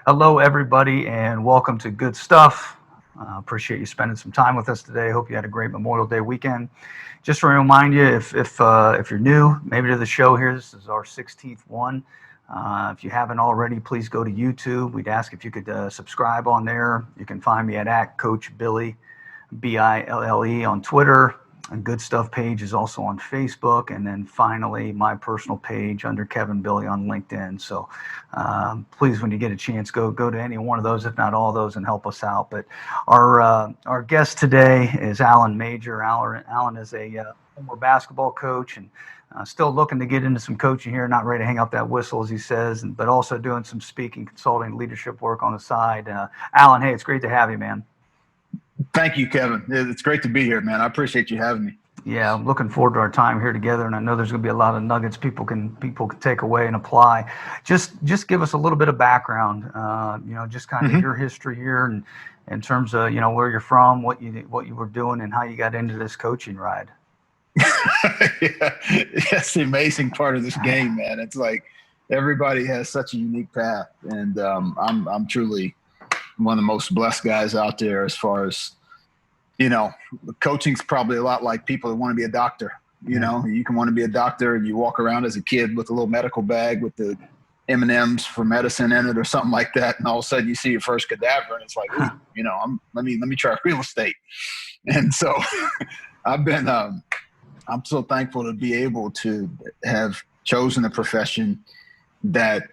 Hello, everybody, and welcome to Good Stuff. Appreciate you spending some time with us today. Hope you had a great Memorial Day weekend. Just to remind you, if you're new, maybe to the show here, this is our 16th one. If you haven't already, please go to YouTube. We'd ask if you could subscribe on there. You can find me at Coach Bille, Bille on Twitter. A Good Stuff page is also on Facebook, and then finally my personal page under Kevin Bille on LinkedIn. So please, when you get a chance, go to any one of those, if not all of those, and help us out. But our guest today is Alan Major. Alan is a former basketball coach and still looking to get into some coaching here. Not ready to hang up that whistle, as he says, but also doing some speaking, consulting, leadership work on the side. Alan, hey, it's great to have you, man. Thank you, Kevin. It's great to be here, man. I appreciate you having me. Yeah, I'm looking forward to our time here together, and I know there's going to be a lot of nuggets people can take away and apply. Just give us a little bit of background, just kind of your history here, and in terms of where you're from, what you were doing, and how you got into this coaching ride. Yeah, that's the amazing part of this game, man. It's like everybody has such a unique path, and I'm truly one of the most blessed guys out there as far as, coaching's probably a lot like people that want to be a doctor. You can want to be a doctor and you walk around as a kid with a little medical bag with the M&Ms for medicine in it or something like that. And all of a sudden you see your first cadaver and it's like, ooh, let me try real estate. And so I'm so thankful to be able to have chosen a profession that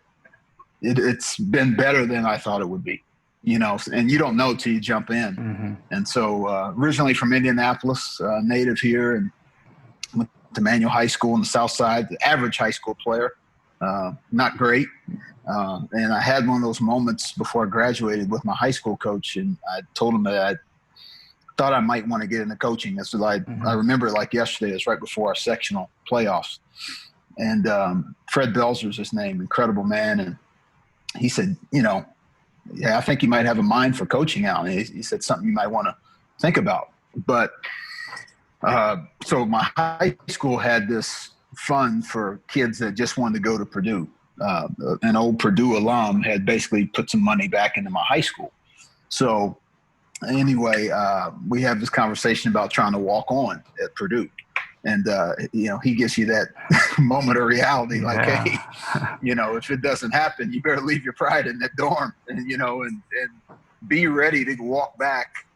it's been better than I thought it would be. And you don't know till you jump in. Mm-hmm. And so originally from Indianapolis, native here, and went to Manual High School on the south side, the average high school player, not great. And I had one of those moments before I graduated with my high school coach, and I told him that I thought I might want to get into coaching. That's what I remember it like yesterday. It's right before our sectional playoffs. And Fred Belzer's his name, incredible man. And he said, I think you might have a mind for coaching, Alan. He said something you might want to think about. But so my high school had this fund for kids that just wanted to go to Purdue. An old Purdue alum had basically put some money back into my high school. So anyway, we have this conversation about trying to walk on at Purdue. And, he gives you that moment of reality, like, hey, if it doesn't happen, you better leave your pride in that dorm and be ready to walk back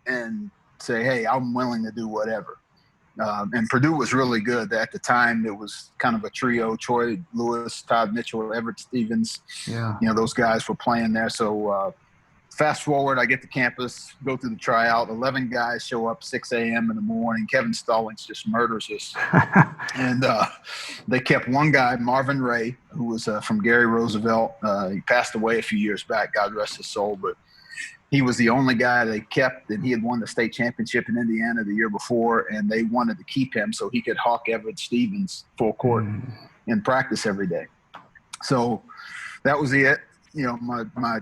and say, hey, I'm willing to do whatever. And Purdue was really good. At the time, it was kind of a trio: Troy Lewis, Todd Mitchell, Everett Stevens. Yeah. Those guys were playing there. So, fast forward, I get to campus, go through the tryout. 11 guys show up 6 a.m. in the morning. Kevin Stallings just murders us. And they kept one guy, Marvin Ray, who was from Gary Roosevelt. He passed away a few years back, God rest his soul. But he was the only guy they kept, and he had won the state championship in Indiana the year before, and they wanted to keep him so he could hawk Everett Stevens full court in practice every day. So that was it. My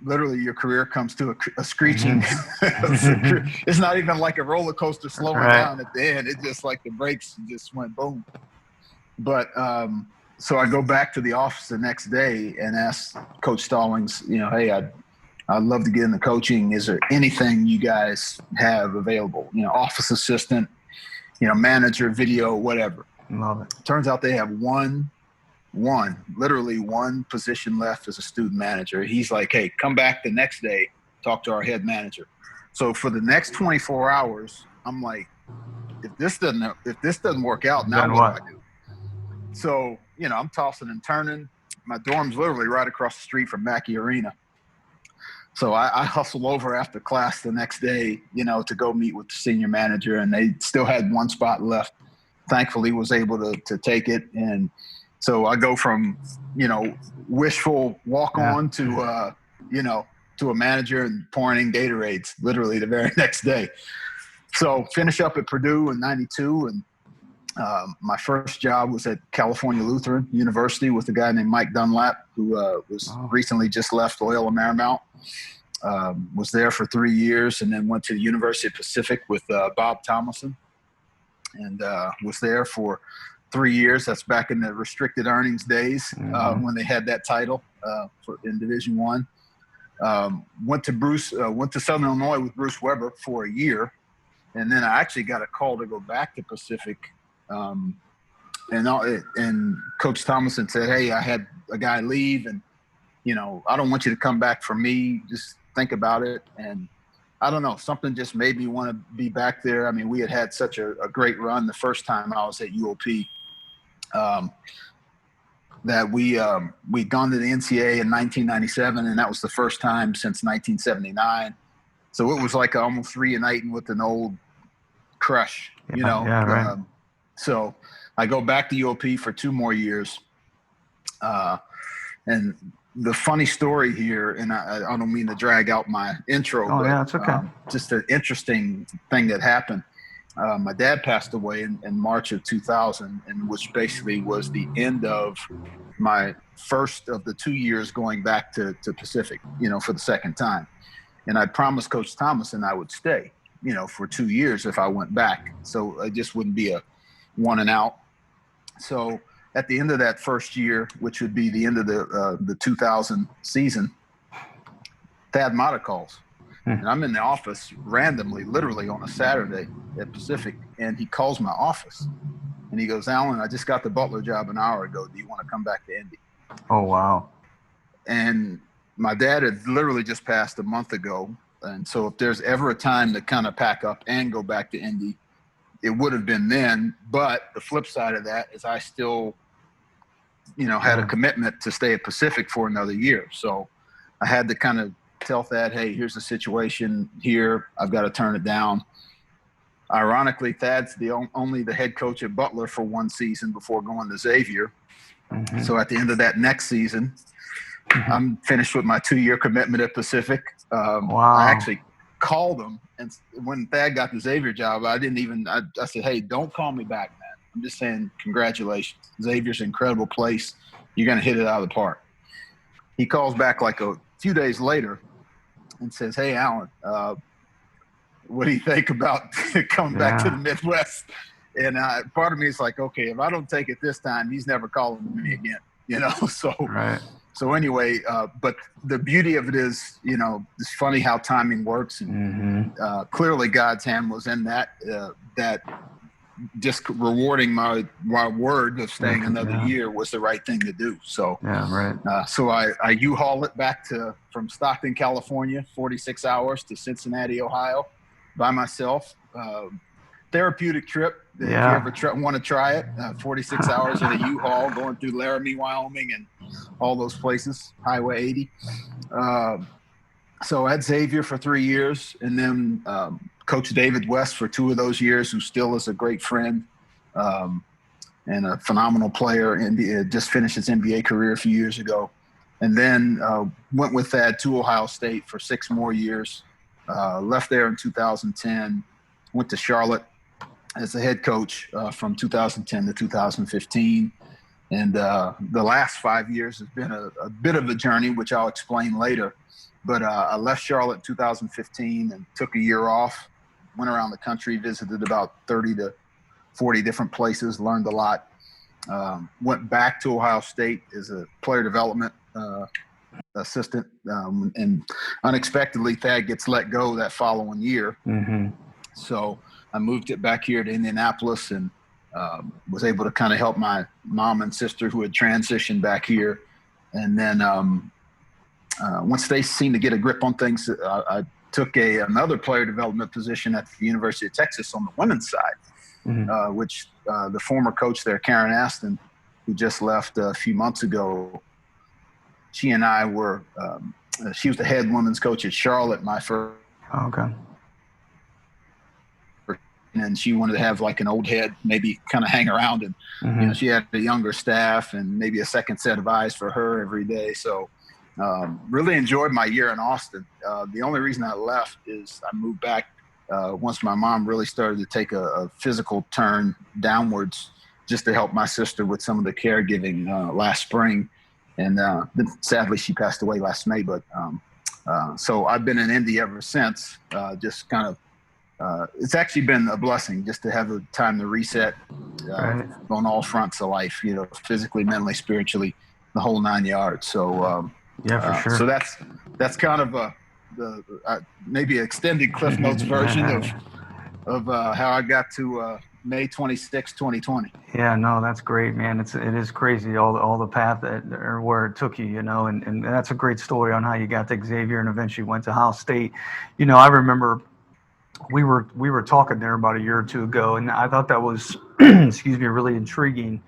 literally your career comes to a screeching. It's not even like a roller coaster slowing down at the end. It's just like the brakes just went boom. But so I go back to the office the next day and ask Coach Stallings, hey, I'd love to get into coaching. Is there anything you guys have available? Office assistant, manager, video, whatever. Love it. Turns out they have literally one position left as a student manager. He's like, hey, come back the next day, talk to our head manager. So for the next 24 hours, I'm like, if this doesn't work out, now what do I do? So, I'm tossing and turning. My dorm's literally right across the street from Mackey Arena. So I hustle over after class the next day, to go meet with the senior manager, and they still had one spot left. Thankfully was able to take it. And so I go from, wishful walk on to a manager and pouring in Gatorades literally the very next day. So finish up at Purdue in 92. And my first job was at California Lutheran University with a guy named Mike Dunlap, who was recently just left Loyola Marymount. Was there for 3 years and then went to the University of Pacific with Bob Thomason, and was there for 3 years. That's back in the restricted earnings days when they had that title. in Division I. Went to Southern Illinois with Bruce Weber for a year, and then I actually got a call to go back to Pacific. And Coach Thomason said, "Hey, I had a guy leave, and I don't want you to come back for me. Just think about it." And I don't know, something just made me want to be back there. I mean, we had such a great run the first time I was at UOP. That we'd gone to the NCAA in 1997, and that was the first time since 1979. So it was like almost reuniting with an old crush, Yeah, right. So I go back to UOP for 2 more years. And the funny story here, and I don't mean to drag out my intro, but yeah, it's okay. Just an interesting thing that happened. My dad passed away in March of 2000, and which basically was the end of my first of the 2 years going back to Pacific, for the second time. And I promised Coach Thomason I would stay, for 2 years if I went back. So it just wouldn't be a one and out. So at the end of that first year, which would be the end of the 2000 season, Thad Matta calls. And I'm in the office randomly, literally on a Saturday at Pacific, and he calls my office. And he goes, "Alan, I just got the Butler job an hour ago. Do you want to come back to Indy?" Oh, wow. And my dad had literally just passed a month ago. And so if there's ever a time to kind of pack up and go back to Indy, it would have been then. But the flip side of that is I still, had a commitment to stay at Pacific for another year. So I had to kind of tell Thad, "Hey, here's the situation here. I've got to turn it down." Ironically, Thad's only the head coach at Butler for 1 season before going to Xavier. So at the end of that next season, I'm finished with my 2-year commitment at Pacific. Wow. I actually called him, and when Thad got the Xavier job, I said, "Hey, don't call me back, man. I'm just saying congratulations. Xavier's an incredible place. You're going to hit it out of the park." He calls back like a few days later and says, "Hey, Alan, what do you think about coming back to the Midwest?" And part of me is like, okay, if I don't take it this time, he's never calling me again, So, right. So anyway, but the beauty of it is, it's funny how timing works, and clearly God's hand was in that. That just rewarding my word of staying another year was the right thing to do. So so I U-haul it back from Stockton, California, 46 hours to Cincinnati, Ohio, by myself. Therapeutic trip. If you ever want to try it, 46 hours in a U-Haul going through Laramie, Wyoming, and all those places, Highway 80. So I had Xavier for 3 years, and then Coach David West for 2 of those years, who still is a great friend and a phenomenal player, and just finished his NBA career a few years ago. And then went with Thad to Ohio State for 6 more years, left there in 2010, went to Charlotte as the head coach from 2010 to 2015. And the last 5 years has been a bit of a journey, which I'll explain later. But I left Charlotte in 2015 and took a year off, went around the country, visited about 30 to 40 different places, learned a lot. Went back to Ohio State as a player development assistant. And unexpectedly, Thad gets let go that following year. So I moved it back here to Indianapolis and was able to kind of help my mom and sister who had transitioned back here. And then once they seemed to get a grip on things, I took another player development position at the University of Texas on the women's side, which the former coach there, Karen Aston, who just left a few months ago, she and I were she was the head women's coach at Charlotte my first. And she wanted to have like an old head, maybe kind of hang around, and she had a younger staff and maybe a second set of eyes for her every day. So really enjoyed my year in Austin. The only reason I left is I moved back once my mom really started to take a physical turn downwards, just to help my sister with some of the caregiving last spring. And then sadly she passed away last May. But so I've been in Indy ever since, just kind of. It's actually been a blessing just to have a time to reset on all fronts of life, physically, mentally, spiritually, the whole 9 yards. So Yeah, for sure. So that's kind of maybe an extended Cliff Notes version of how I got to May 26, 2020. Yeah, no, that's great, man. It is crazy all the path that or where it took you, and that's a great story on how you got to Xavier and eventually went to Ohio State. I remember we were talking there about a year or two ago, and I thought that was excuse me, really intriguing.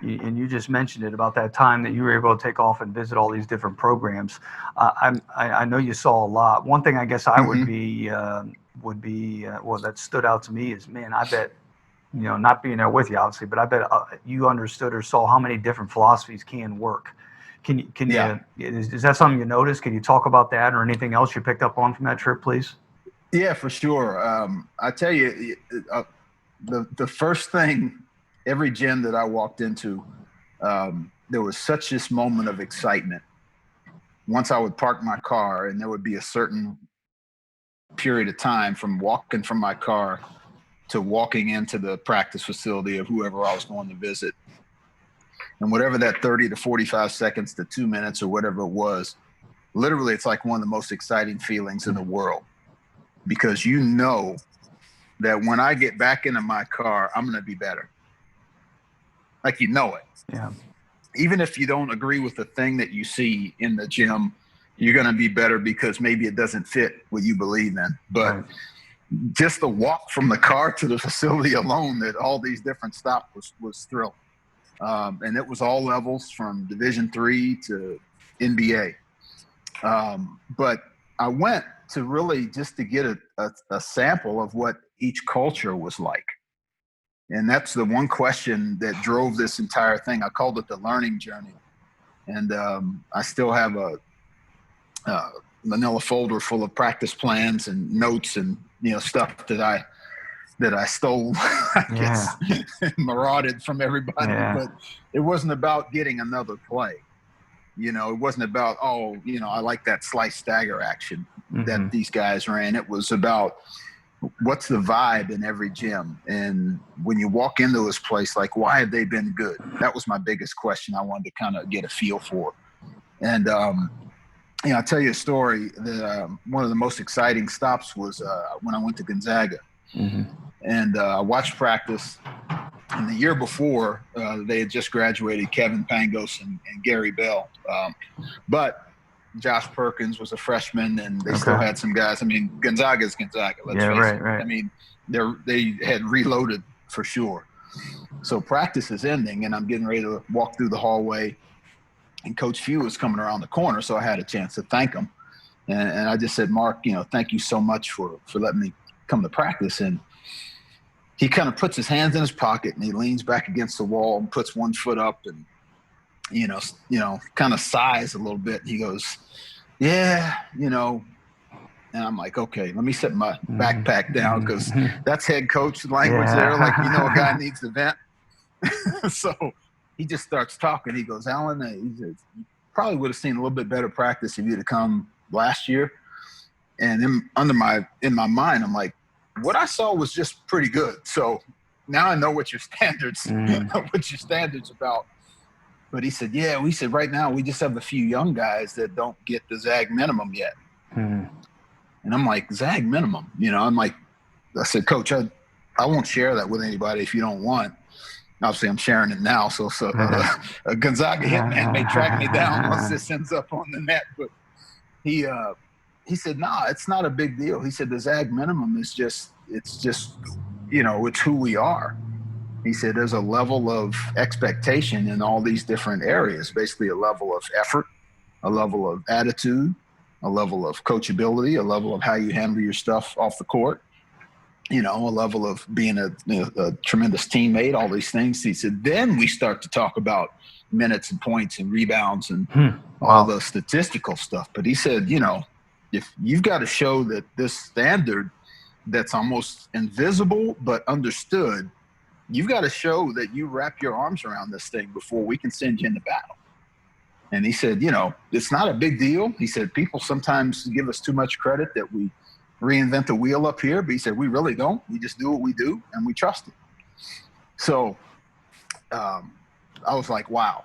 And you just mentioned it about that time that you were able to take off and visit all these different programs. I know you saw a lot. One thing I guess I would Mm-hmm. be well, that stood out to me is, man, I bet, not being there with you obviously, but I bet you understood or saw how many different philosophies can work. Yeah. Is that something you noticed? Can you talk about that or anything else you picked up on from that trip, please? Yeah, for sure. I tell you, the first thing, every gym that I walked into, there was such this moment of excitement. Once I would park my car, and there would be a certain period of time from walking from my car to walking into the practice facility of whoever I was going to visit. And whatever that 30 to 45 seconds to 2 minutes or whatever it was, literally, it's like one of the most exciting feelings in the world, because you know that when I get back into my car, I'm going to be better. Like, it. Yeah. Even if you don't agree with the thing that you see in the gym, you're going to be better because maybe it doesn't fit what you believe in. But Right. just the walk from the car to the facility alone, at all these different stops, was thrilling. And it was all levels from Division III to NBA. But I went to really just to get a sample of what each culture was like. And that's the one question that drove this entire thing. I called it the learning journey. And I still have a manila folder full of practice plans and notes and stuff that I stole, I Yeah. guess, marauded from everybody. Yeah. But it wasn't about getting another play. It wasn't about, I like that slice stagger action that Mm-hmm. these guys ran. It was about, what's the vibe in every gym? And when you walk into this place, like, why have they been good? That was my biggest question I wanted to kind of get a feel for. And, I'll tell you a story. One of the most exciting stops was when I went to Gonzaga. Mm-hmm. And I watched practice. And the year before, they had just graduated Kevin Pangos and Gary Bell. But Josh Perkins was a freshman, and they still Okay. had some guys. I mean, Gonzaga is Gonzaga, let's Yeah. face it. Right. I mean, they had reloaded for sure. So practice is ending, and I'm getting ready to walk through the hallway, and Coach Few was coming around the corner, so I had a chance to thank him. And I just said, Mark, thank you so much for letting me come to practice. And he kind of puts his hands in his pocket, and he leans back against the wall and puts one foot up, and kind of sighs a little bit. He goes, yeah, and I'm like, okay, let me set my backpack down, because that's head coach language there. Like, a guy needs to vent. So he just starts talking. He goes, Alan, he says, you probably would have seen a little bit better practice if you'd have come last year. And in my mind, I'm like, what I saw was just pretty good. So now I know what your standards about. But he said, yeah, we said right now we just have a few young guys that don't get the ZAG minimum yet. Mm. And I'm like, ZAG minimum? I said, Coach, I won't share that with anybody if you don't want. Obviously, I'm sharing it now. So a Gonzaga hitman may track me down once this ends up on the net. But he said, nah, it's not a big deal. He said, the ZAG minimum is it's who we are. He said, there's a level of expectation in all these different areas, basically a level of effort, a level of attitude, a level of coachability, a level of how you handle your stuff off the court, a level of being a tremendous teammate, all these things. He said, then we start to talk about minutes and points and rebounds and all the statistical stuff. But he said, if you've got to show that this standard that's almost invisible but understood, you've got to show that you wrap your arms around this thing before we can send you into battle. And he said, it's not a big deal. He said, people sometimes give us too much credit that we reinvent the wheel up here. But he said, we really don't. We just do what we do, and we trust it. So I was like, wow,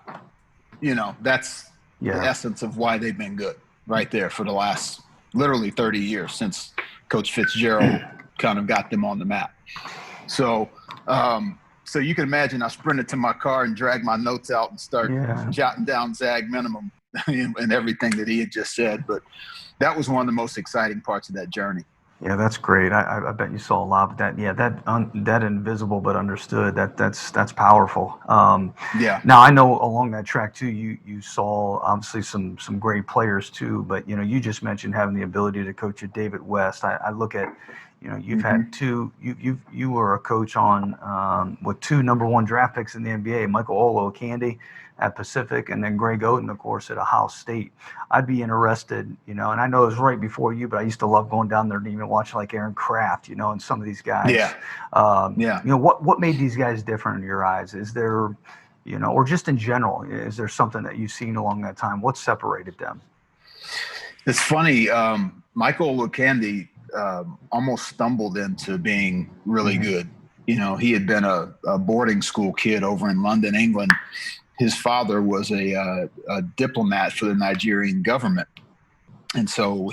that's the Yeah. essence of why they've been good right there for the last literally 30 years since Coach Fitzgerald kind of got them on the map. So, so you can imagine I sprinted to my car and dragged my notes out and start jotting down Zag minimum and everything that he had just said. But that was one of the most exciting parts of that journey. Yeah, that's great. I bet you saw a lot of that. Yeah, that invisible but understood. That's powerful. Yeah. Now I know along that track too, you saw obviously some great players too. But you just mentioned having the ability to coach at David West. I look at, you've had two. You were a coach on with two #1 draft picks in the NBA, Michael Olowokandi at Pacific, and then Greg Oden, of course, at Ohio State. I'd be interested, and I know it was right before you, but I used to love going down there and even watch like Aaron Kraft, and some of these guys. Yeah. What made these guys different in your eyes? Is there, or just in general, is there something that you've seen along that time? What separated them? It's funny. Michael Olowokandi almost stumbled into being really good. He had been a boarding school kid over in London, England. His father was a diplomat for the Nigerian government. And so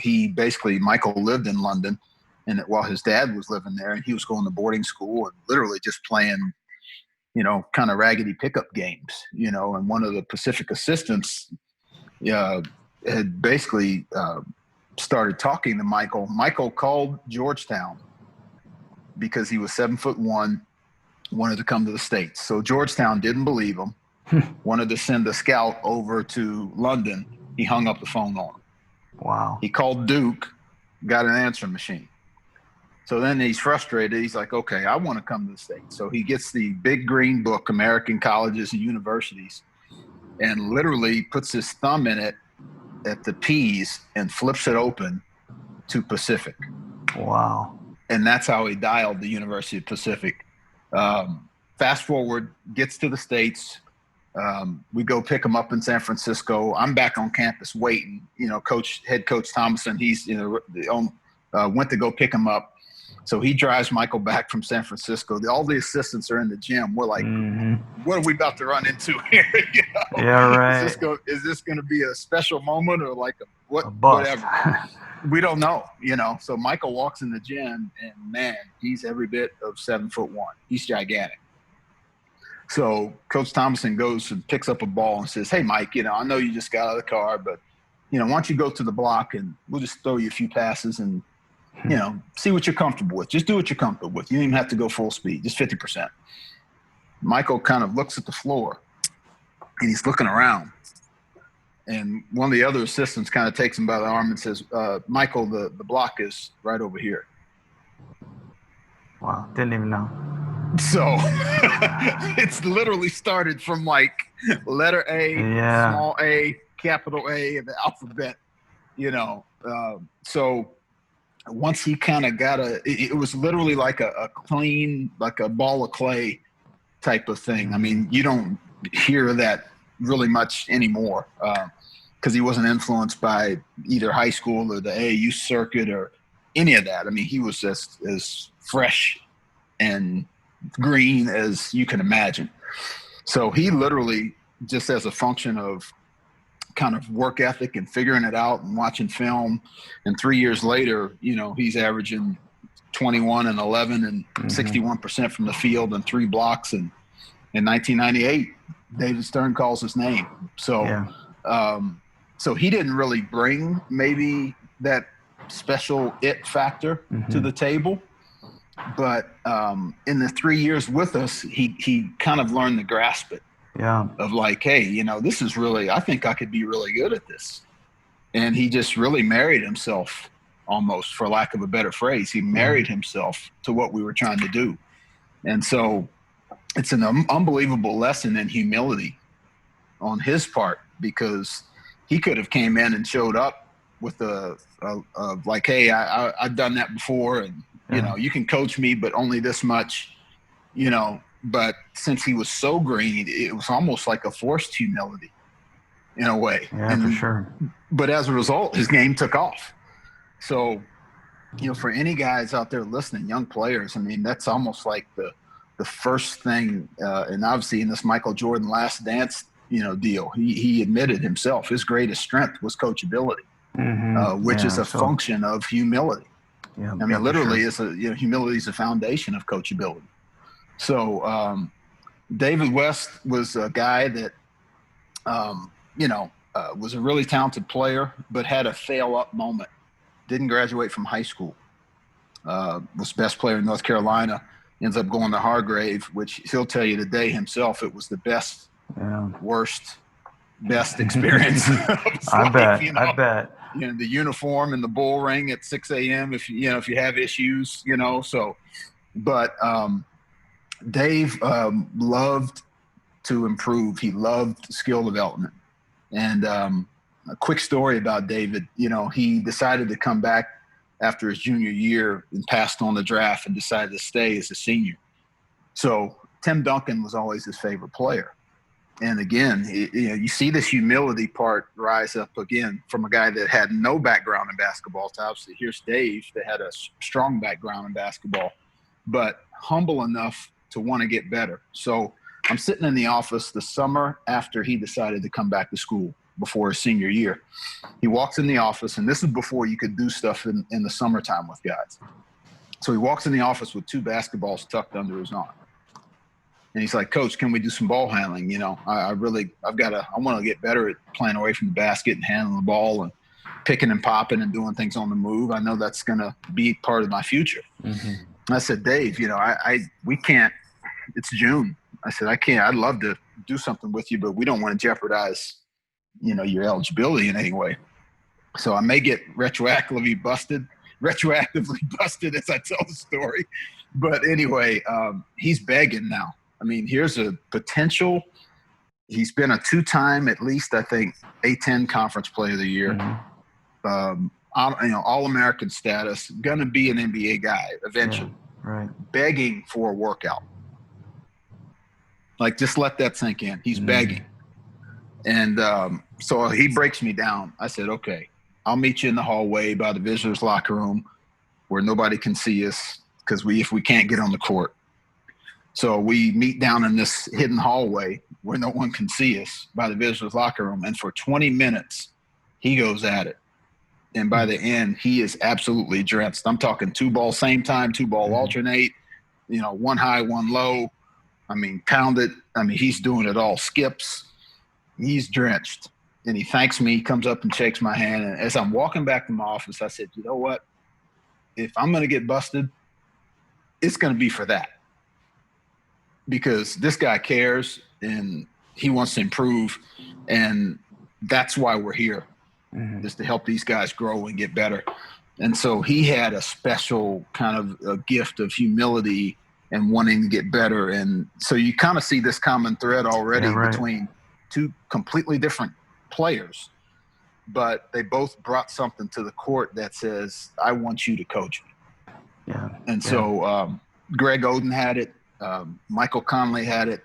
Michael lived in London, and while his dad was living there, and he was going to boarding school and literally just playing, kind of raggedy pickup games, and one of the Pacific assistants had basically started talking to Michael. Michael called Georgetown because he was 7'1", wanted to come to the States. So Georgetown didn't believe him. Wanted to send a scout over to London. He hung up the phone on him. Wow. He called Duke, got an answering machine. So then he's frustrated. He's like, okay, I want to come to the States. So he gets the big green book, American Colleges and Universities, and literally puts his thumb in it at the P's and flips it open to Pacific. Wow. And that's how he dialed the University of Pacific. Fast forward, gets to the States. We go pick him up in San Francisco. I'm back on campus waiting. Head coach Thomason, he's went to go pick him up. So he drives Michael back from San Francisco. All the assistants are in the gym. We're like, what are we about to run into here? Yeah, right. Is this going to be a special moment or like A bust? whatever? We don't know. So Michael walks in the gym, and man, he's every bit of 7'1". He's gigantic. So Coach Thomason goes and picks up a ball and says, hey, Mike, I know you just got out of the car, but, why don't you go to the block and we'll just throw you a few passes and, see what you're comfortable with. Just do what you're comfortable with. You don't even have to go full speed, just 50%. Michael kind of looks at the floor and he's looking around. And one of the other assistants kind of takes him by the arm and says, Michael, the block is right over here. Wow. Didn't even know. So it's literally started from like letter A, small a, capital A, and the alphabet, So once he kind of got it was literally like a clean, like a ball of clay type of thing. I mean, you don't hear that really much anymore because he wasn't influenced by either high school or the AAU circuit or any of that. I mean, he was just as fresh and green as you can imagine. So he literally, just as a function of kind of work ethic and figuring it out and watching film, and 3 years later, he's averaging 21 and 11 and 61% from the field and 3 blocks. And in 1998, David Stern calls his name. So, so he didn't really bring maybe that special it factor to the table. But in the 3 years with us, he kind of learned to grasp it. Yeah. Of like, hey, this is really, I think I could be really good at this. And he just really married himself, almost, for lack of a better phrase. He married himself to what we were trying to do. And so it's an unbelievable lesson in humility on his part, because he could have came in and showed up with a like, hey, I've done that before, and you can coach me, but only this much, But since he was so green, it was almost like a forced humility in a way. Yeah, for sure. But as a result, his game took off. So, for any guys out there listening, young players, I mean, that's almost like the first thing. And obviously in this Michael Jordan Last Dance, deal. He admitted himself his greatest strength was coachability, which is a function of humility. Yeah, I mean, literally, sure. Humility is the foundation of coachability. So David West was a guy that, was a really talented player, but had a fail-up moment. Didn't graduate from high school. Was best player in North Carolina. Ends up going to Hargrave, which he'll tell you today himself. It was the best, worst, best experience. I bet. The uniform and the bull ring at 6 a.m. if you have issues, So, but Dave loved to improve. He loved skill development. And a quick story about David, he decided to come back after his junior year and passed on the draft and decided to stay as a senior. So Tim Duncan was always his favorite player. And again, you see this humility part rise up again from a guy that had no background in basketball. So obviously here's Dave that had a strong background in basketball, but humble enough to want to get better. So I'm sitting in the office the summer after he decided to come back to school before his senior year. He walks in the office, and this is before you could do stuff in the summertime with guys. So he walks in the office with 2 basketballs tucked under his arm. And he's like, "Coach, can we do some ball handling? I want to get better at playing away from the basket and handling the ball and picking and popping and doing things on the move. I know that's going to be part of my future." I said, "Dave, we can't, it's June." I said, "I can't, I'd love to do something with you, but we don't want to jeopardize, your eligibility in any way. So I may get retroactively busted as I tell the story." But anyway, he's begging now. I mean, here's a potential. He's been a 2-time, at least, I think, A-10 Conference Player of the Year. All-American status, going to be an NBA guy eventually. Yeah, right. Begging for a workout. Like, just let that sink in. He's begging. And so he breaks me down. I said, "Okay, I'll meet you in the hallway by the visitors' locker room where nobody can see us because if we can't get on the court." So we meet down in this hidden hallway where no one can see us by the visitors' locker room. And for 20 minutes, he goes at it. And by the end, he is absolutely drenched. I'm talking 2 ball same time, 2 ball alternate, 1 high, 1 low. I mean, pound it. I mean, he's doing it all. Skips. He's drenched. And he thanks me, comes up and shakes my hand. And as I'm walking back to my office, I said, "You know what? If I'm going to get busted, it's going to be for that. Because this guy cares and he wants to improve. And that's why we're here, is to help these guys grow and get better." And so he had a special kind of a gift of humility and wanting to get better. And so you kind of see this common thread already between 2 completely different players, but they both brought something to the court that says, "I want you to coach me." Yeah. And so Greg Oden had it. Michael Conley had it.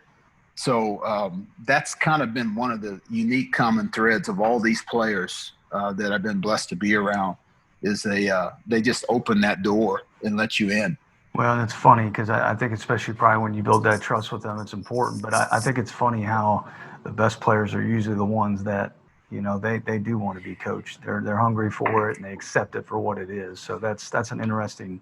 So that's kind of been one of the unique common threads of all these players that I've been blessed to be around, is they just open that door and let you in. Well, it's funny because I think especially probably when you build that trust with them, it's important. But I think it's funny how the best players are usually the ones that, they do want to be coached. They're hungry for it and they accept it for what it is. So that's an interesting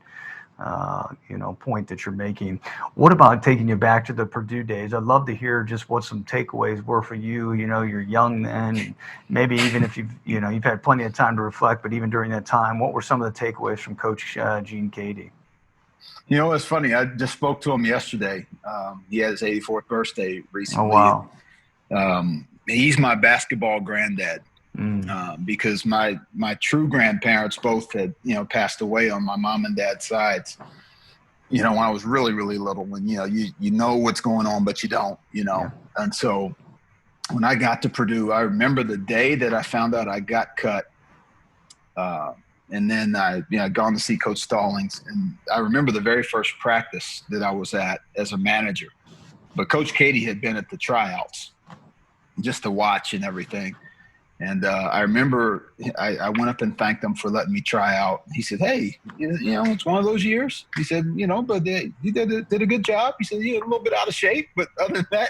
point that you're making. What about taking you back to the Purdue days? I'd love to hear just what some takeaways were for you. You're young then, and maybe even if you've had plenty of time to reflect, but even during that time, what were some of the takeaways from Coach Gene Cady? It's funny. I just spoke to him yesterday. He had his 84th birthday recently. Oh, wow. He's my basketball granddad. Because my true grandparents both had, passed away on my mom and dad's sides, when I was really, really little, when, you know what's going on, but you don't, Yeah. And so when I got to Purdue, I remember the day that I found out I got cut. And then I'd gone to see Coach Stallings, and I remember the very first practice that I was at as a manager. But Coach Cady had been at the tryouts just to watch and everything. And I remember I went up and thanked him for letting me try out. He said, "Hey, it's one of those years." He said, but you did a good job. He said, "You're a little bit out of shape, but other than that,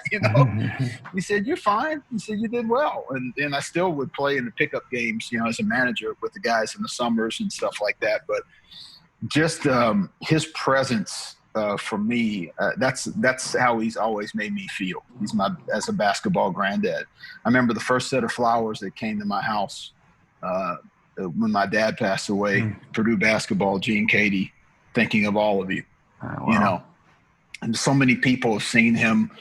he said, you're fine." He said, "You did well." And I still would play in the pickup games, as a manager with the guys in the summers and stuff like that. But just his presence for me, that's how he's always made me feel. He's as a basketball granddad. I remember the first set of flowers that came to my house when my dad passed away. Purdue basketball, Gene Katie, thinking of all of you. Wow. And so many people have seen him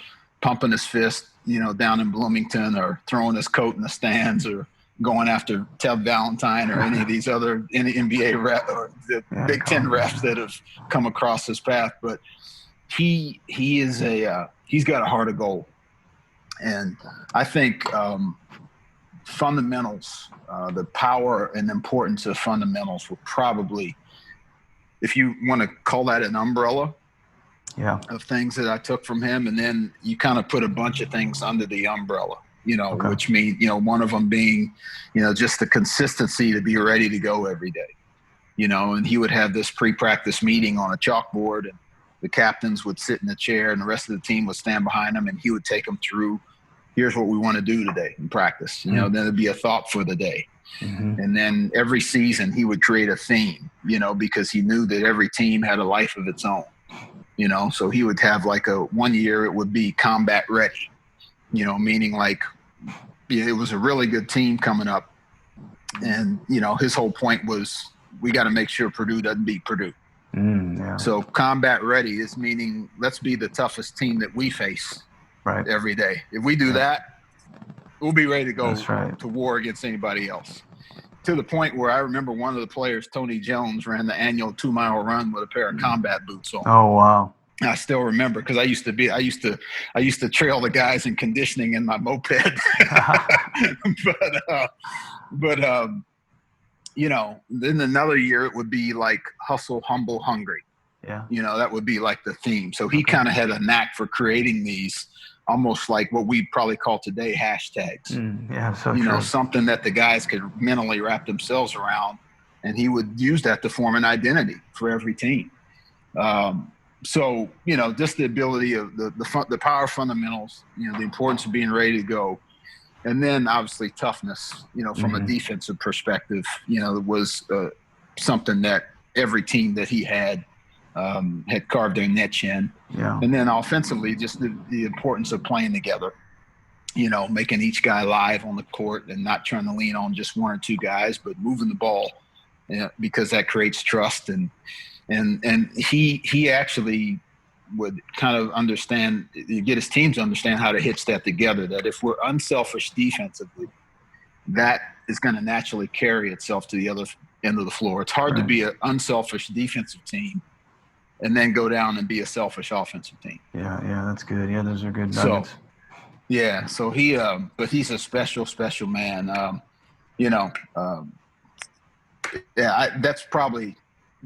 pumping his fist, down in Bloomington, or throwing his coat in the stands, or going after Ted Valentine or any of these other NBA rep or the Big Ten refs that have come across his path. But he is he's got a heart of gold. And I think fundamentals, the power and importance of fundamentals will probably, if you want to call that an umbrella, of things that I took from him, and then you kind of put a bunch of things under the umbrella, which means, one of them being, just the consistency to be ready to go every day, and he would have this pre-practice meeting on a chalkboard, and the captains would sit in the chair and the rest of the team would stand behind him, and he would take them through, here's what we want to do today in practice. Then it'd be a thought for the day. And then every season he would create a theme, because he knew that every team had a life of its own. So he would have like 1 year it would be combat ready, meaning like it was a really good team coming up. And, his whole point was we got to make sure Purdue doesn't beat Purdue. So combat ready is meaning let's be the toughest team that we face every day. If we do that, we'll be ready to go to war against anybody else. To the point where I remember one of the players, Tony Jones, ran the annual 2-mile run with a pair of combat boots on. Oh, wow. I still remember because I used to trail the guys in conditioning in my moped. but then another year it would be like hustle, humble, hungry. That would be like the theme. So he kind of had a knack for creating these almost like what we probably call today hashtags. Something that the guys could mentally wrap themselves around, and he would use that to form an identity for every team. So just the ability of the power fundamentals, the importance of being ready to go, and then obviously toughness, from a defensive perspective, was something that every team that he had carved their niche in. And then offensively, just the importance of playing together, making each guy live on the court and not trying to lean on just one or two guys, but moving the ball, because that creates trust. And he actually would kind of get his teams to understand how to hitch that together, that if we're unselfish defensively, that is going to naturally carry itself to the other end of the floor. It's hard to be an unselfish defensive team and then go down and be a selfish offensive team. Yeah, that's good. Yeah, those are good nuggets. So he, but he's a special, special man. That's probably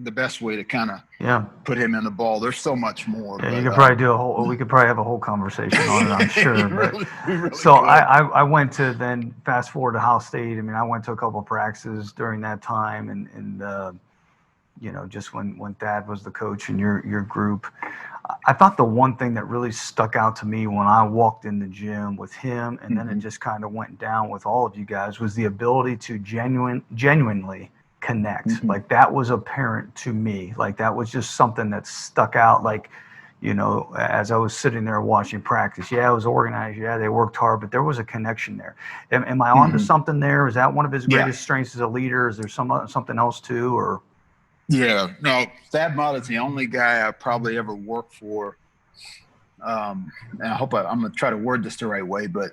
the best way to kind of put him in the ball. There's so much more. Yeah, you could probably we could probably have a whole conversation on it, I'm sure. But so I went to, then fast forward to Ohio State. I mean, I went to a couple of practices during that time, and just when Thad was the coach in your group. I thought the one thing that really stuck out to me when I walked in the gym with him, and then it just kind of went down with all of you guys, was the ability to genuinely connect. Like that was apparent to me. Like that was just something that stuck out. Like, as I was sitting there watching practice, it was organized. They worked hard, but there was a connection there. Am I onto something there? Is that one of his greatest strengths as a leader? Is there something else too, or? Yeah, no, Thad Matta is the only guy I probably ever worked for. And I hope I'm going to try to word this the right way, but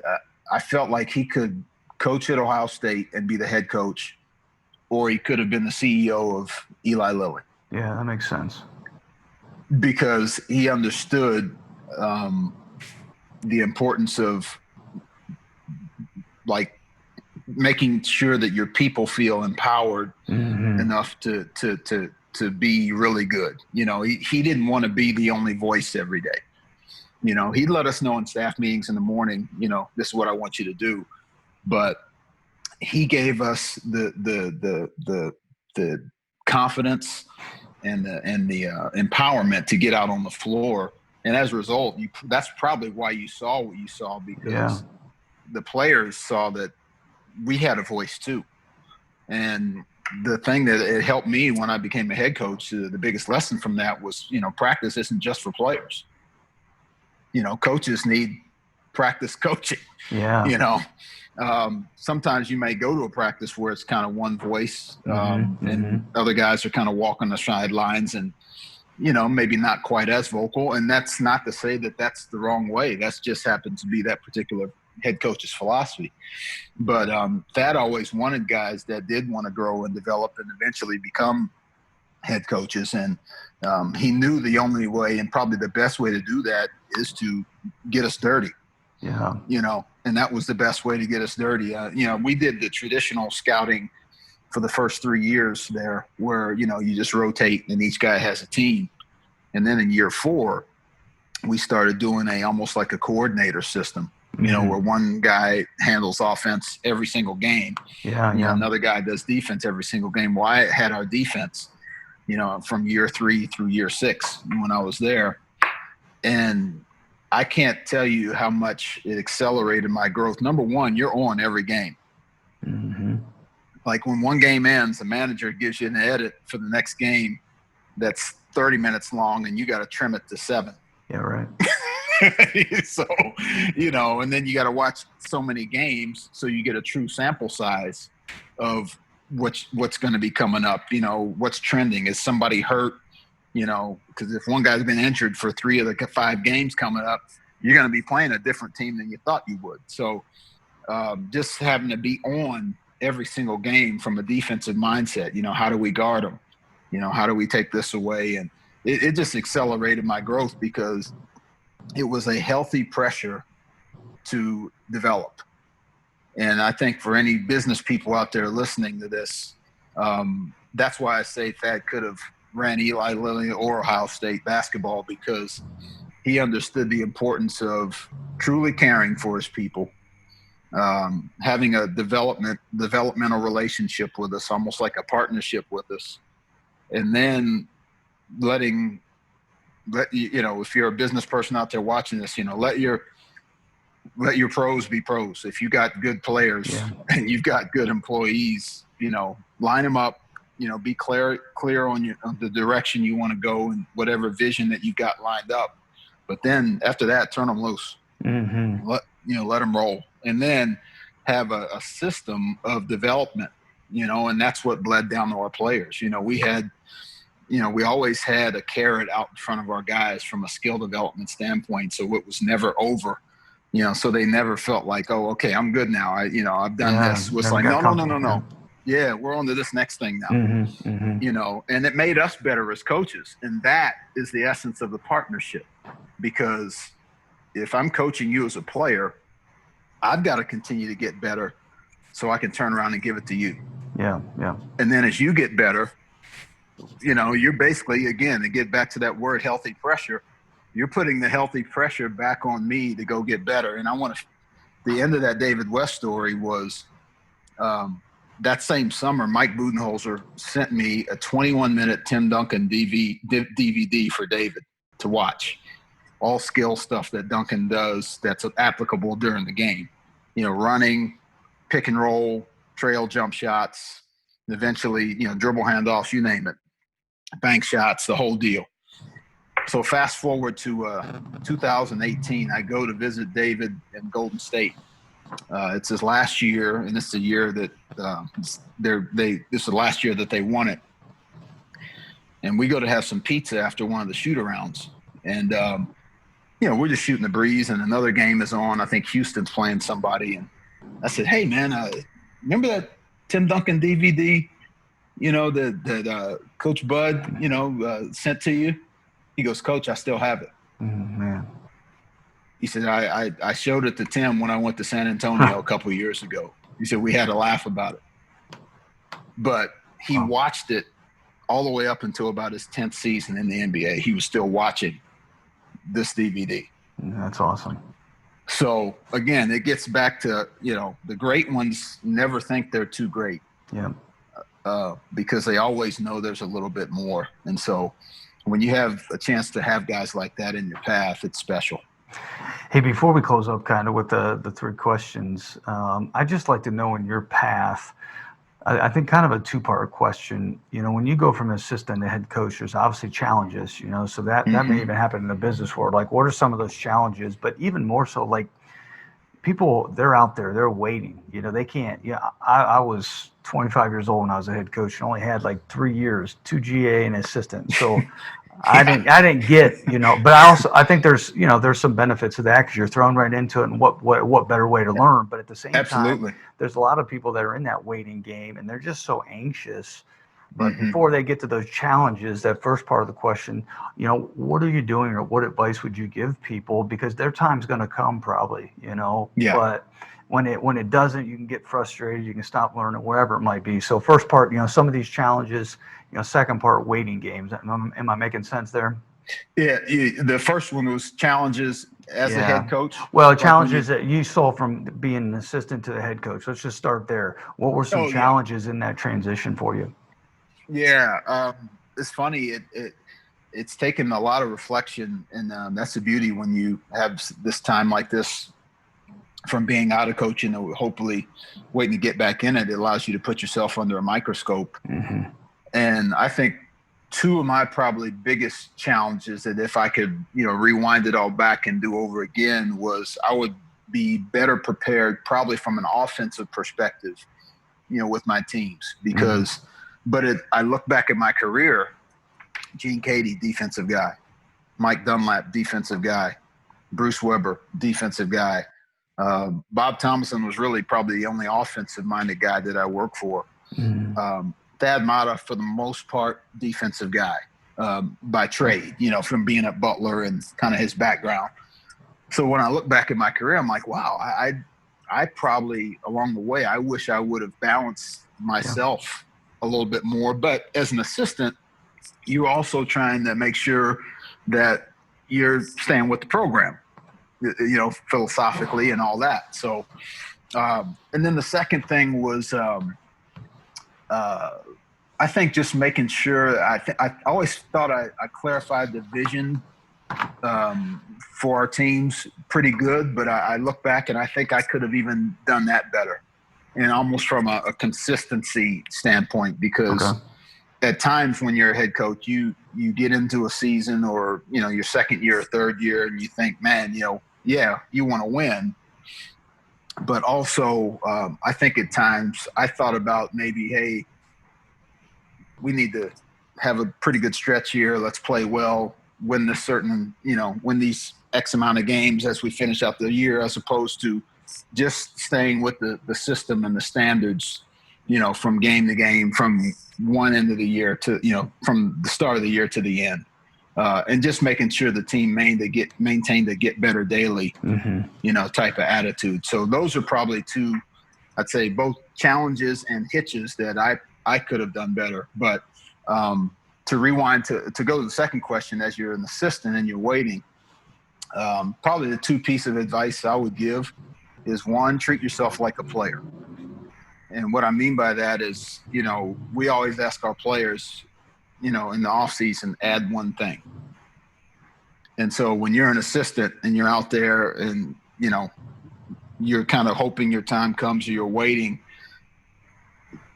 I felt like he could coach at Ohio State and be the head coach, or he could have been the CEO of Eli Lilly. Yeah, that makes sense. Because he understood the importance of like making sure that your people feel empowered enough to be really good. He didn't want to be the only voice every day. He'd let us know in staff meetings in the morning, this is what I want you to do. But he gave us the confidence and the empowerment to get out on the floor. And as a result, that's probably why you saw what you saw, because the players saw that we had a voice too. And the thing that it helped me when I became a head coach, the biggest lesson from that was, practice isn't just for players. Coaches need practice coaching. Yeah. Sometimes you may go to a practice where it's kind of one voice, and other guys are kind of walking the sidelines and, maybe not quite as vocal. And that's not to say that that's the wrong way. That's just happened to be that particular head coach's philosophy. But Thad always wanted guys that did want to grow and develop and eventually become head coaches. And he knew the only way and probably the best way to do that is to get us dirty. Yeah. And that was the best way to get us dirty. We did the traditional scouting for the first 3 years there where, you just rotate and each guy has a team. And then in year 4, we started doing almost like a coordinator system, where one guy handles offense every single game. Yeah. Another guy does defense every single game. Well, I had our defense, from year 3 through year 6 when I was there. And I can't tell you how much it accelerated my growth. Number one, you're on every game. Like when one game ends, the manager gives you an edit for the next game that's 30 minutes long, and you got to trim it to 7. Yeah, right. So, and then you got to watch so many games so you get a true sample size of what's going to be coming up. What's trending. Is somebody hurt? Because if one guy's been injured for 3 of the 5 games coming up, you're going to be playing a different team than you thought you would. So just having to be on every single game from a defensive mindset, how do we guard them? How do we take this away? And it just accelerated my growth because it was a healthy pressure to develop. And I think for any business people out there listening to this, that's why I say Thad could have ran Eli Lilly or Ohio State basketball, because he understood the importance of truly caring for his people, having a developmental relationship with us, almost like a partnership with us, and then if you're a business person out there watching this, let your pros be pros. If you got good players and you've got good employees, line them up. Be clear on the direction you want to go and whatever vision that you got lined up. But then after that, turn them loose. Let them roll, and then have a system of development. And that's what bled down to our players. We always had a carrot out in front of our guys from a skill development standpoint, so it was never over. So they never felt like, oh, okay, I'm good now. I've done this. It's like, no. Yeah, we're on to this next thing now. And it made us better as coaches. And that is the essence of the partnership. Because if I'm coaching you as a player, I've got to continue to get better so I can turn around and give it to you. Yeah. And then as you get better, you're basically, again, to get back to that word healthy pressure, you're putting the healthy pressure back on me to go get better. And the end of that David West story was that same summer, Mike Budenholzer sent me a 21-minute Tim Duncan DVD for David to watch. All skill stuff that Duncan does that's applicable during the game. Running, pick and roll, trail jump shots, and eventually, dribble handoffs, you name it. Bank shots, the whole deal. So fast forward to 2018, I go to visit David in Golden State. It's his last year, and it's the year that this is the last year that they won it. And we go to have some pizza after one of the shoot-arounds. And, we're just shooting the breeze, and another game is on. I think Houston's playing somebody. And I said, hey, man, remember that Tim Duncan DVD, that Coach Bud, sent to you? He goes, Coach, I still have it. Man. He said, I showed it to Tim when I went to San Antonio a couple of years ago. He said, we had a laugh about it. But he watched it all the way up until about his 10th season in the NBA. He was still watching this DVD. That's awesome. So again, it gets back to, the great ones never think they're too great. Yeah. Because they always know there's a little bit more. And so when you have a chance to have guys like that in your path, it's special. Hey, before we close up kind of with the three questions, I'd just like to know in your path, I think kind of a two-part question. When you go from assistant to head coach, there's obviously challenges, so that may even happen in the business world. Like, what are some of those challenges? But even more so, like, people, they're out there, they're waiting. They can't. I was 25 years old when I was a head coach and only had like 3 years, 2 GA and assistant. So I didn't get, but I think there's some benefits of that because you're thrown right into it, and what better way to learn. But at the same Absolutely. time, there's a lot of people that are in that waiting game and they're just so anxious. But before they get to those challenges, that first part of the question, what are you doing, or what advice would you give people? Because their time's going to come probably, Yeah. but when it doesn't, you can get frustrated, you can stop learning, wherever it might be. So first part, some of these challenges, second part, waiting games. Am I making sense there? Yeah. The first one was challenges as a head coach. Well, challenges that you saw from being an assistant to the head coach. Let's just start there. What were some challenges in that transition for you? Yeah. It's funny. It's taken a lot of reflection, and that's the beauty when you have this time like this from being out of coaching to hopefully waiting to get back in it. It allows you to put yourself under a microscope. And I think two of my probably biggest challenges that if I could, rewind it all back and do over again, was I would be better prepared probably from an offensive perspective, with my teams, because, I look back at my career, Gene Cady, defensive guy, Mike Dunlap, defensive guy, Bruce Weber, defensive guy. Bob Thomason was really probably the only offensive-minded guy that I worked for. Thad Matta, for the most part, defensive guy by trade, from being at Butler and kind of his background. So when I look back at my career, I'm like, wow, I probably, along the way, I wish I would have balanced myself a little bit more. But as an assistant, you're also trying to make sure that you're staying with the program, philosophically and all that. So, and then the second thing was, I think just making sure, I always thought I clarified the vision for our teams pretty good, but I look back and I think I could have even done that better, and almost from a consistency standpoint, because at times when you're a head coach, you get into a season or, your second year or third year, and you think, man, you want to win. But also, I think at times I thought about maybe, hey, we need to have a pretty good stretch here. Let's play well, win this certain, win these X amount of games as we finish out the year, as opposed to just staying with the system and the standards, from game to game, from one end of the year to, from the start of the year to the end. And just making sure the team maintained to get better daily, type of attitude. So those are probably two, I'd say, both challenges and hitches that I could have done better. But to rewind to go to the second question, as you're an assistant and you're waiting, probably the two pieces of advice I would give is, one, treat yourself like a player. And what I mean by that is, we always ask our players, in the off season, add one thing. And so when you're an assistant and you're out there and, you're kind of hoping your time comes or you're waiting,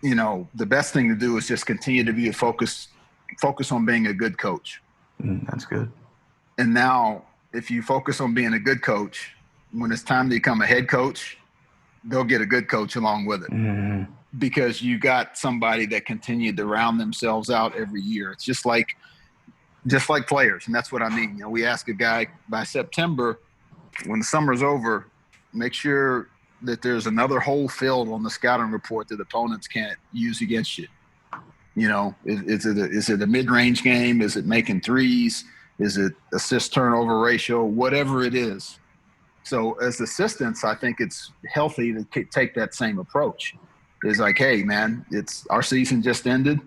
the best thing to do is just continue to be focus on being a good coach. That's good. And now if you focus on being a good coach, when it's time to become a head coach, they'll get a good coach along with it. Because you got somebody that continued to round themselves out every year. It's just like players. And that's what I mean. We ask a guy by September, when the summer's over, make sure that there's another whole field on the scouting report that opponents can't use against you. Is it a mid-range game? Is it making threes? Is it assist turnover ratio? Whatever it is. So as assistants, I think it's healthy to take that same approach. It's like, hey, man, it's our season just ended.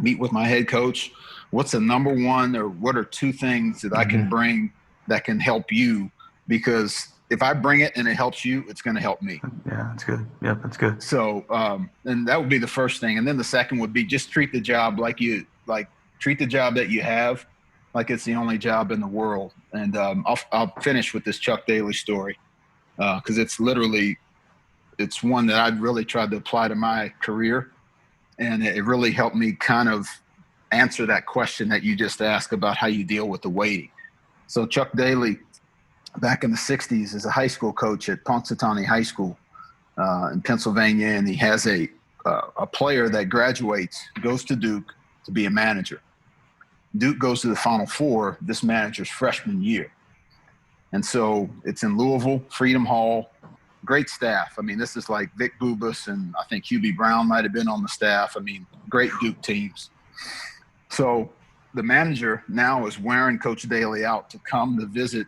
Meet with my head coach. What's the number one, or what are two things that I can bring that can help you? Because if I bring it and it helps you, it's going to help me. Yeah, that's good. Yep, that's good. So, and that would be the first thing. And then the second would be just treat the job treat the job that you have like it's the only job in the world. And I'll finish with this Chuck Daly story because it's one that I've really tried to apply to my career. And it really helped me kind of answer that question that you just asked about how you deal with the waiting. So Chuck Daly, back in the 60s, is a high school coach at Punxsutawney High School in Pennsylvania, and he has a player that graduates, goes to Duke to be a manager. Duke goes to the Final Four this manager's freshman year. And so it's in Louisville, Freedom Hall, great staff. I mean, this is like Vic Bubas, and I think Hubie Brown might have been on the staff. I mean, great Duke teams. So the manager now is wearing Coach Daly out to come to visit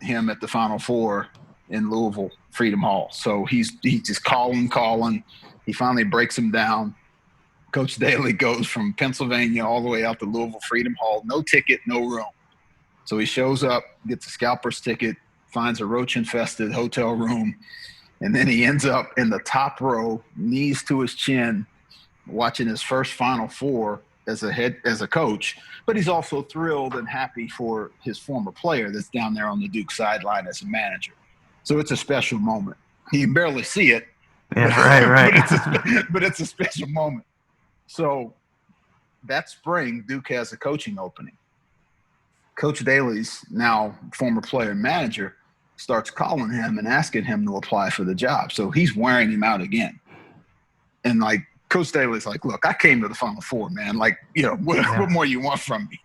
him at the Final Four in Louisville, Freedom Hall. So he's just calling. He finally breaks him down. Coach Daly goes from Pennsylvania all the way out to Louisville, Freedom Hall. No ticket, no room. So he shows up, gets a scalper's ticket, finds a roach-infested hotel room, and then he ends up in the top row, knees to his chin, watching his first Final Four as a coach. But he's also thrilled and happy for his former player that's down there on the Duke sideline as a manager. So it's a special moment. He can barely see it. Yeah, right. but it's a special moment. So that spring, Duke has a coaching opening. Coach Daly's now former player and manager starts calling him and asking him to apply for the job. So he's wearing him out again. And like Coach Daly's like, look, I came to the Final Four, man. Like, what more you want from me?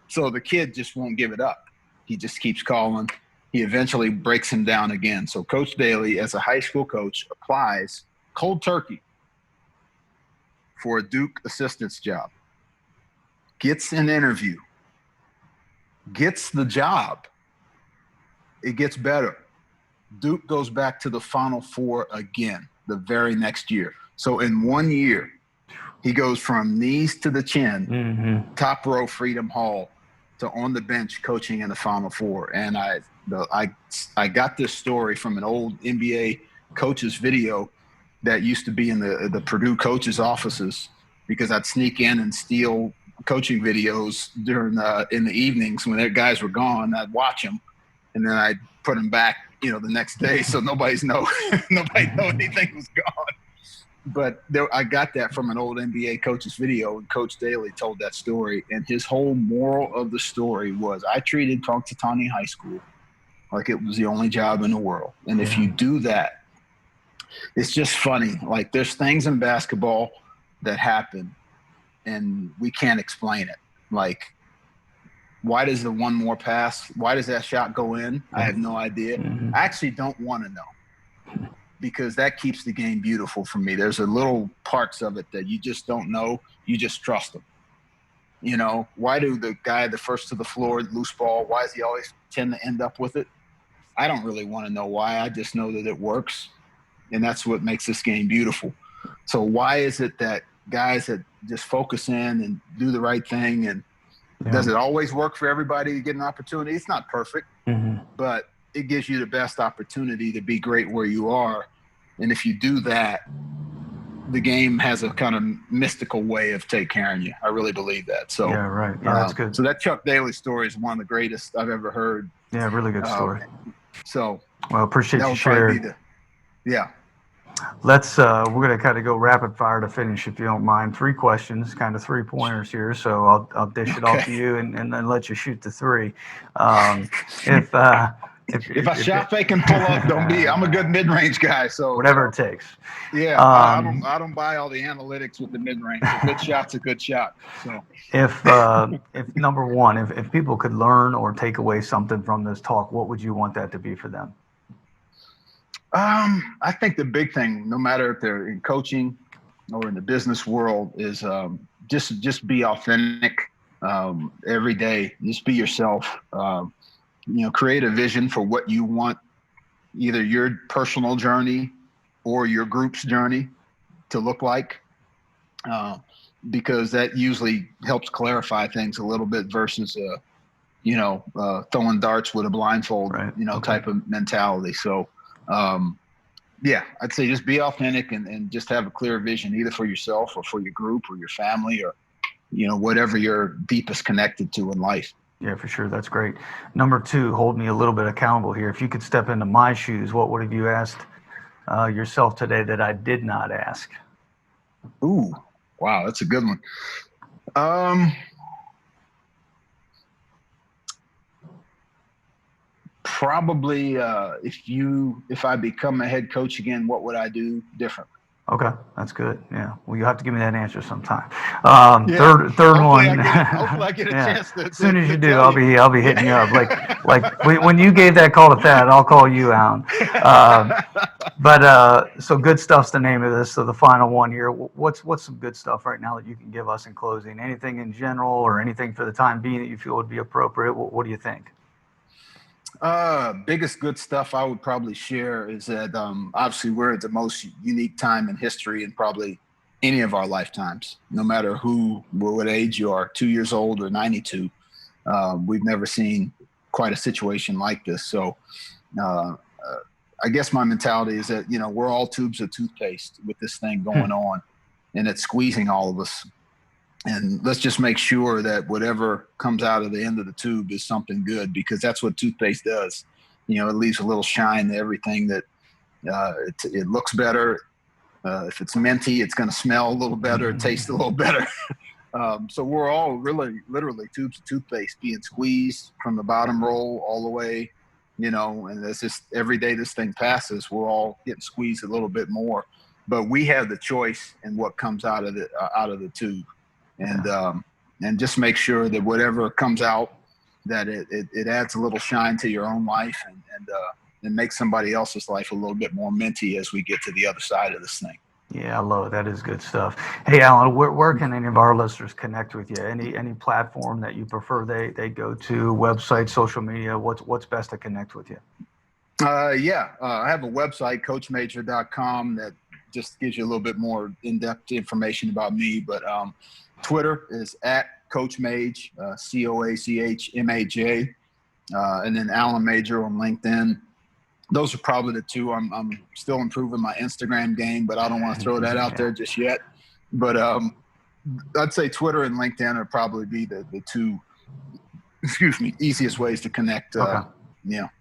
So the kid just won't give it up. He just keeps calling. He eventually breaks him down again. So Coach Daly, as a high school coach, applies cold turkey for a Duke assistant's job, gets an interview, gets the job. It gets better. Duke goes back to the Final Four again the very next year. So in 1 year, he goes from knees to the chin, top row Freedom Hall, to on the bench coaching in the Final Four. And I got this story from an old NBA coach's video that used to be in the Purdue coaches' offices, because I'd sneak in and steal coaching videos during in the evenings when their guys were gone. I'd watch them, and then I'd put them back, the next day, so nobody know anything was gone. But I got that from an old NBA coach's video, and Coach Daly told that story. And his whole moral of the story was, I treated Punxsutawney High School like it was the only job in the world. And if you do that, it's just funny. Like, there's things in basketball that happen and we can't explain it. Like, why does the one more pass? Why does that shot go in? I have no idea. I actually don't want to know, because that keeps the game beautiful for me. There's a little parts of it that you just don't know. You just trust them. Why do the guy, the first to the floor, loose ball, why does he always tend to end up with it? I don't really want to know why. I just know that it works. And that's what makes this game beautiful. So why is it that guys that just focus in and do the right thing, and does it always work for everybody to get an opportunity? It's not perfect, but it gives you the best opportunity to be great where you are. And if you do that, the game has a kind of mystical way of taking care of you. I really believe that. So yeah, right. Yeah, that's good. So that Chuck Daly story is one of the greatest I've ever heard. Yeah, really good story. Well, appreciate you sharing. Let's we're going to kind of go rapid fire to finish, if you don't mind. 3 questions, kind of 3-pointers here. So I'll dish it off to you and then let you shoot the 3. If I shot fake and pull up, I'm a good mid-range guy. So whatever it takes. Yeah, I don't buy all the analytics with the mid-range. A good shot's a good shot. So if number one, if people could learn or take away something from this talk, what would you want that to be for them? I think the big thing, no matter if they're in coaching or in the business world, is just be authentic every day. Just be yourself. Create a vision for what you want, either your personal journey or your group's journey to look like, because that usually helps clarify things a little bit versus throwing darts with a blindfold, Right. type of mentality. So, yeah, I'd say just be authentic and just have a clear vision, either for yourself or for your group or your family or, whatever you're deepest connected to in life. Yeah, for sure. That's great. Number two, hold me a little bit accountable here. If you could step into my shoes, what would have you asked yourself today that I did not ask? Ooh, wow, that's a good one. Um, Probably if I become a head coach again, what would I do differently? Okay, that's good. Yeah. Well, you have to give me that answer sometime. Yeah. Third one. Hopefully I get a Yeah. chance to, As soon as you do, tell you. I'll be hitting you up. Like when you gave that call to Thad, I'll call you out. So good stuff's the name of this. So the final one here. What's some good stuff right now that you can give us in closing? Anything in general or anything for the time being that you feel would be appropriate? What do you think? Biggest good stuff I would probably share is that obviously we're at the most unique time in history in probably any of our lifetimes, no matter what age you are, 2 years old or 92. We've never seen quite a situation like this. So uh, I guess my mentality is that, we're all tubes of toothpaste with this thing going on, and it's squeezing all of us. And let's just make sure that whatever comes out of the end of the tube is something good, because that's what toothpaste does. It leaves a little shine to everything that it looks better. If it's minty, it's going to smell a little better, taste a little better. So we're all really, literally tubes of toothpaste being squeezed from the bottom roll all the way, and it's just every day this thing passes, we're all getting squeezed a little bit more. But we have the choice in what comes out of the tube. And just make sure that whatever comes out, that it adds a little shine to your own life and makes somebody else's life a little bit more minty as we get to the other side of this thing. Yeah, I love it. That is good stuff. Hey, Alan, where can any of our listeners connect with you? Any platform that you prefer they go to, website, social media? What's best to connect with you? I have a website, coachmajor.com, that just gives you a little bit more in-depth information about me. But Twitter is at Coach Mage, COACHMAJ, and then Alan Major on LinkedIn. Those are probably the two. I'm still improving my Instagram game, but I don't want to throw that out there just yet. But I'd say Twitter and LinkedIn are probably be the two, easiest ways to connect. Okay.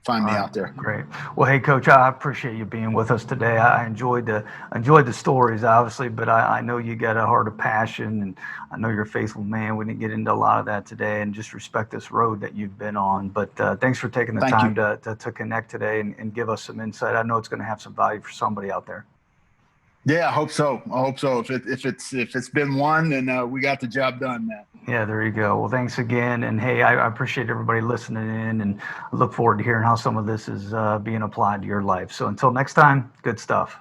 Find me out there. Great. Well, hey, Coach, I appreciate you being with us today. I enjoyed the stories, obviously, but I know you got a heart of passion, and I know you're a faithful man. We didn't get into a lot of that today, and just respect this road that you've been on. But thanks for taking the time to connect today and give us some insight. I know it's going to have some value for somebody out there. Yeah, I hope so. If it's been one, then we got the job done, man. Yeah, there you go. Well, thanks again. And hey, I appreciate everybody listening in, and look forward to hearing how some of this is being applied to your life. So until next time, good stuff.